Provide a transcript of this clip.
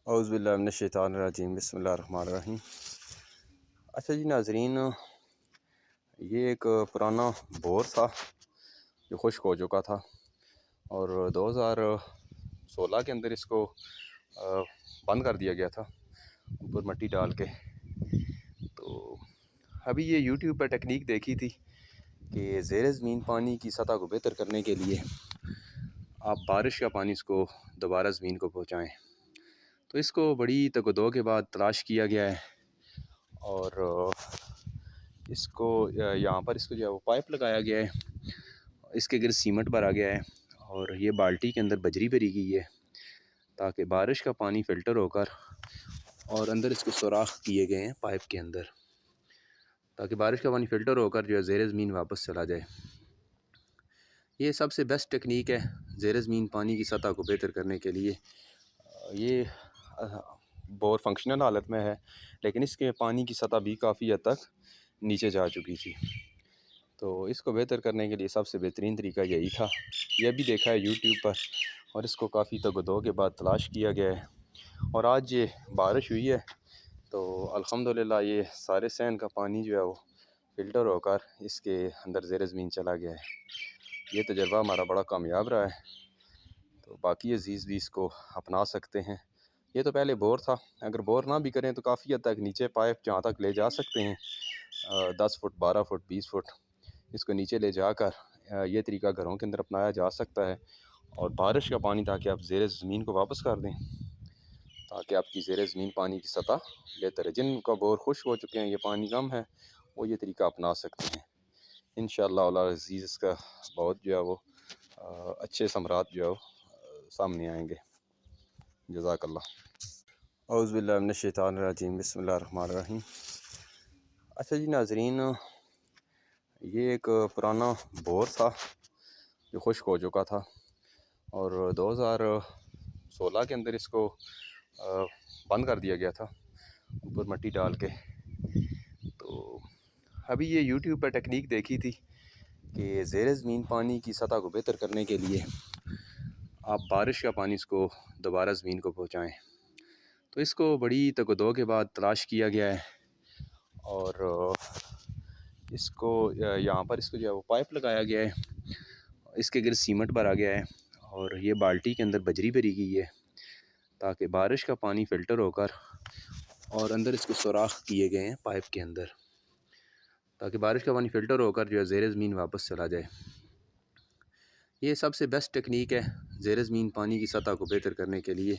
اعوذ باللہ من الشیطان الرجیم، بسم اللہ الرحمن الرحیم۔ اچھا جی ناظرین، یہ ایک پرانا بور تھا جو خشک ہو چکا تھا، اور 2016 کے اندر اس کو بند کر دیا گیا تھا اوپر مٹی ڈال کے۔ تو ابھی یہ یوٹیوب پہ ٹیکنیک دیکھی تھی کہ زیر زمین پانی کی سطح کو بہتر کرنے کے لیے آپ بارش کا پانی اس کو دوبارہ زمین کو پہنچائیں۔ تو اس کو بڑی تگ و دو کے بعد تلاش کیا گیا ہے، اور اس کو یہاں پر اس کو جو ہے وہ پائپ لگایا گیا ہے، اس کے گرد سیمنٹ بھرا گیا ہے، اور یہ بالٹی کے اندر بجری بھری گئی ہے تاکہ بارش کا پانی فلٹر ہو کر، اور اندر اس کو سوراخ کیے گئے ہیں پائپ کے اندر تاکہ بارش کا پانی فلٹر ہو کر جو ہے زیر زمین واپس چلا جائے۔ یہ سب سے بیسٹ ٹیکنیک ہے زیر زمین پانی کی سطح کو بہتر کرنے کے لیے۔ یہ بور فنکشنل حالت میں ہے، لیکن اس کے پانی کی سطح بھی کافی حد تک نیچے جا چکی تھی، تو اس کو بہتر کرنے کے لیے سب سے بہترین طریقہ یہی تھا۔ یہ بھی دیکھا ہے یوٹیوب پر، اور اس کو کافی تگ و دو کے بعد تلاش کیا گیا ہے، اور آج یہ بارش ہوئی ہے تو الحمدللہ یہ سارے سین کا پانی جو ہے وہ فلٹر ہو کر اس کے اندر زیر زمین چلا گیا ہے۔ یہ تجربہ ہمارا بڑا کامیاب رہا ہے، تو باقی عزیز بھی اس کو اپنا سکتے ہیں۔ یہ تو پہلے بور تھا، اگر بور نہ بھی کریں تو کافی حد تک نیچے پائپ جہاں تک لے جا سکتے ہیں، 10 فٹ 12 فٹ 20 فٹ اس کو نیچے لے جا کر یہ طریقہ گھروں کے اندر اپنایا جا سکتا ہے، اور بارش کا پانی تاکہ آپ زیر زمین کو واپس کر دیں تاکہ آپ کی زیر زمین پانی کی سطح بہتر ہے۔ جن کا بور خشک ہو چکے ہیں، یہ پانی کم ہے، وہ یہ طریقہ اپنا سکتے ہیں۔ انشاءاللہ اللہ عزیز اس کا بہت جو ہے وہ اچھے ثمرات جو ہے وہ سامنے آئیں گے۔ جزاک اللہ۔ اعوذ باللہ من الشیطان الرجیم، بسم اللہ الرحمن الرحیم۔ اچھا جی ناظرین، یہ ایک پرانا بور تھا جو خشک ہو چکا تھا، اور 2016 کے اندر اس کو بند کر دیا گیا تھا اوپر مٹی ڈال کے۔ تو ابھی یہ یوٹیوب پہ ٹیکنیک دیکھی تھی کہ زیر زمین پانی کی سطح کو بہتر کرنے کے لیے آپ بارش کا پانی اس کو دوبارہ زمین کو پہنچائیں۔ تو اس کو بڑی تگ و دو کے بعد تلاش کیا گیا ہے، اور اس کو یہاں پر اس کو جو ہے وہ پائپ لگایا گیا ہے، اس کے گرد سیمنٹ بھرا گیا ہے، اور یہ بالٹی کے اندر بجری بھری گئی ہے تاکہ بارش کا پانی فلٹر ہو کر، اور اندر اس کو سوراخ کیے گئے ہیں پائپ کے اندر تاکہ بارش کا پانی فلٹر ہو کر جو ہے زیر زمین واپس چلا جائے۔ یہ سب سے بیسٹ ٹیکنیک ہے زیر زمین پانی کی سطح کو بہتر کرنے کے لیے۔